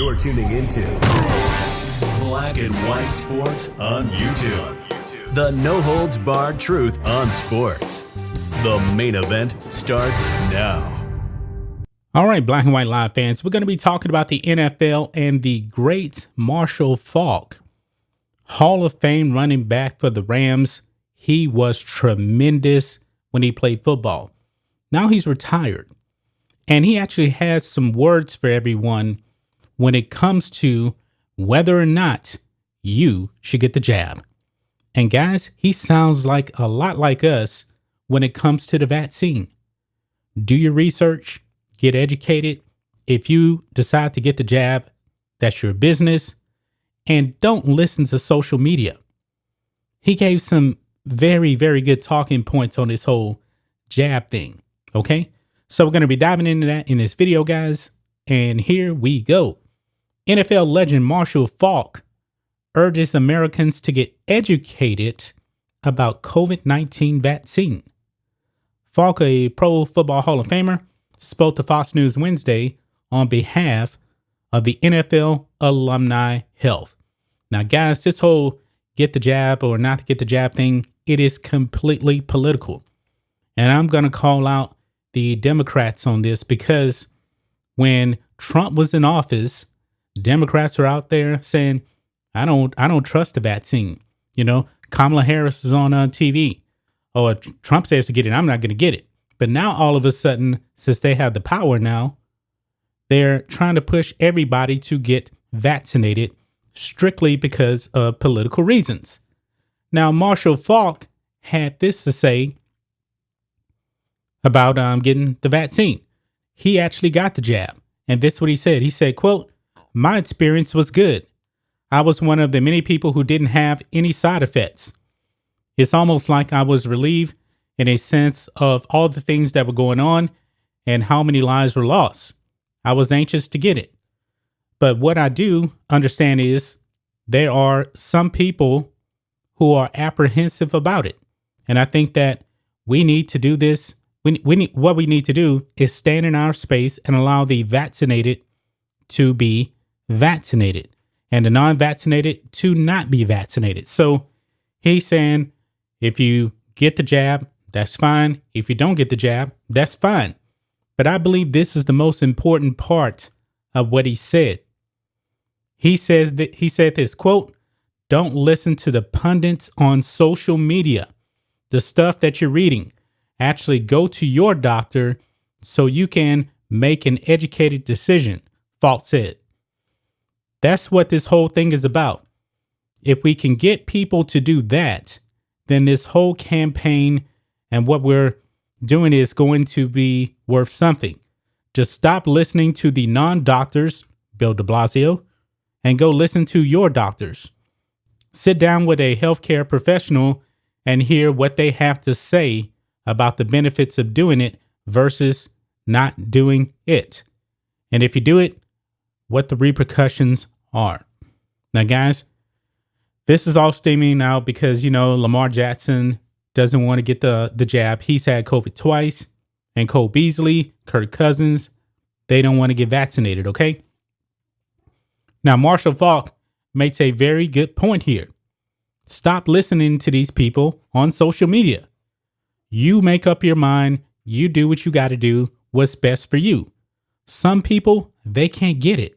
You're tuning into Black and White Sports on YouTube. The no-holds-barred truth on sports. The main event starts now. All right, Black and White Live fans, we're going to be talking about the NFL and the great Marshall Faulk, Hall of Fame running back for the Rams. He was tremendous when he played football. Now he's retired, and he actually has some words for everyone when it comes to whether or not you should get the jab. And guys, he sounds like a lot like us when it comes to the vaccine. Do your research, get educated. If you decide to get the jab, that's your business. And don't listen to social media. He gave some very, very good talking points on this whole jab thing. Okay, so we're going to be diving into that in this video, guys. And here we go. NFL legend Marshall Faulk urges Americans to get educated about COVID-19 vaccine. Faulk, a Pro Football Hall of Famer, spoke to Fox News Wednesday on behalf of the NFL alumni health. Now, guys, this whole get the jab or not to get the jab thing, it is completely political. And I'm going to call out the Democrats on this because when Trump was in office, Democrats are out there saying, I don't trust the vaccine. You know, Kamala Harris is on TV. Oh, Trump says to get it. I'm not going to get it. But now all of a sudden, since they have the power now, they're trying to push everybody to get vaccinated strictly because of political reasons. Now, Marshall Faulk had this to say about getting the vaccine. He actually got the jab. And this is what he said. He said, quote, "My experience was good. I was one of the many people who didn't have any side effects. It's almost like I was relieved in a sense of all the things that were going on and how many lives were lost. I was anxious to get it. But what I do understand is there are some people who are apprehensive about it. And I think that we need to do this. What we need to do is stand in our space and allow the vaccinated to be vaccinated and the non-vaccinated to not be vaccinated." So he's saying if you get the jab, that's fine. If you don't get the jab, that's fine. But I believe this is the most important part of what he said. He said this, quote, "Don't listen to the pundits on social media, the stuff that you're reading. Actually go to your doctor so you can make an educated decision," Faulk said. That's what this whole thing is about. If we can get people to do that, then this whole campaign and what we're doing is going to be worth something. Just stop listening to the non-doctors, Bill de Blasio, and go listen to your doctors. Sit down with a healthcare professional and hear what they have to say about the benefits of doing it versus not doing it. And if you do it, what the repercussions are. Now, guys, this is all stemming out because, Lamar Jackson doesn't want to get the jab. He's had COVID twice. And Cole Beasley, Kirk Cousins, they don't want to get vaccinated, okay? Now, Marshall Faulk makes a very good point here. Stop listening to these people on social media. You make up your mind. You do what you got to do. What's best for you. Some people, they can't get it.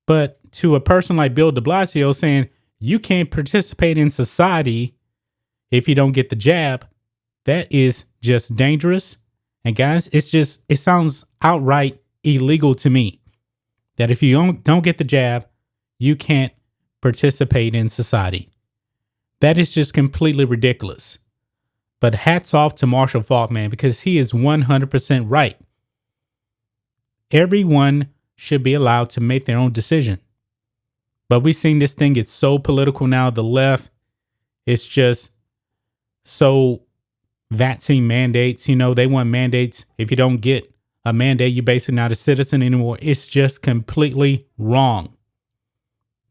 But to a person like Bill de Blasio saying you can't participate in society if you don't get the jab, that is just dangerous. And guys, it sounds outright illegal to me that if you don't get the jab, you can't participate in society. That is just completely ridiculous. But hats off to Marshall Faulk, man, because he is 100% right. Everyone should be allowed to make their own decision. But we've seen this thing get so political now. The left, it's just so vaccine mandates. They want mandates. If you don't get a mandate, you're basically not a citizen anymore. It's just completely wrong.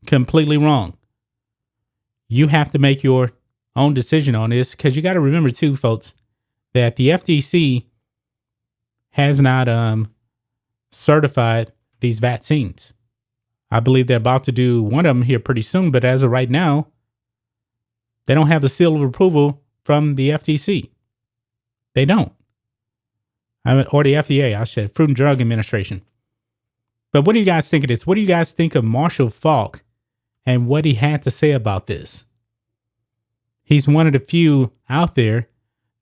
Completely wrong. You have to make your own decision on this because you got to remember too, folks, that the FTC has not certified these vaccines. I believe they're about to do one of them here pretty soon, but as of right now, they don't have the seal of approval from the FTC. They don't. Or the FDA, I said, Food and Drug Administration. But what do you guys think of this? What do you guys think of Marshall Faulk and what he had to say about this? He's one of the few out there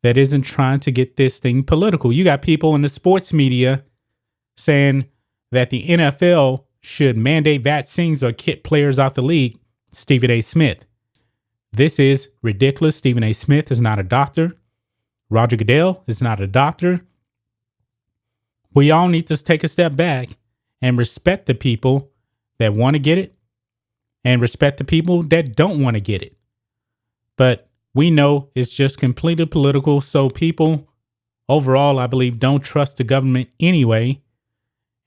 that isn't trying to get this thing political. You got people in the sports media saying that the NFL should mandate vaccines or kick players out the league. Stephen A. Smith. This is ridiculous. Stephen A. Smith is not a doctor. Roger Goodell is not a doctor. We all need to take a step back and respect the people that want to get it and respect the people that don't want to get it. But we know it's just completely political. So people overall, I believe, don't trust the government anyway.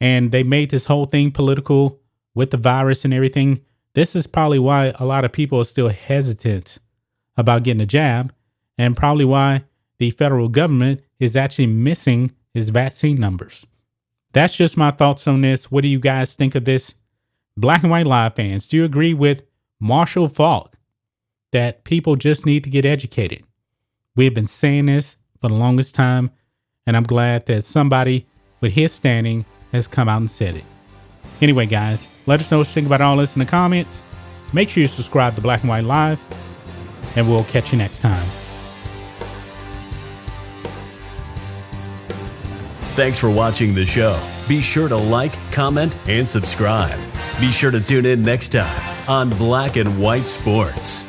And they made this whole thing political with the virus and everything. This is probably why a lot of people are still hesitant about getting a jab, and probably why the federal government is actually missing its vaccine numbers. That's just my thoughts on this. What do you guys think of this? Black and White Live fans, do you agree with Marshall Faulk that people just need to get educated? We've been saying this for the longest time, and I'm glad that somebody with his standing has come out and said it. Anyway, guys, let us know what you think about all this in the comments. Make sure you subscribe to Black and White Live, and we'll catch you next time. Thanks for watching the show. Be sure to like, comment, and subscribe. Be sure to tune in next time on Black and White Sports.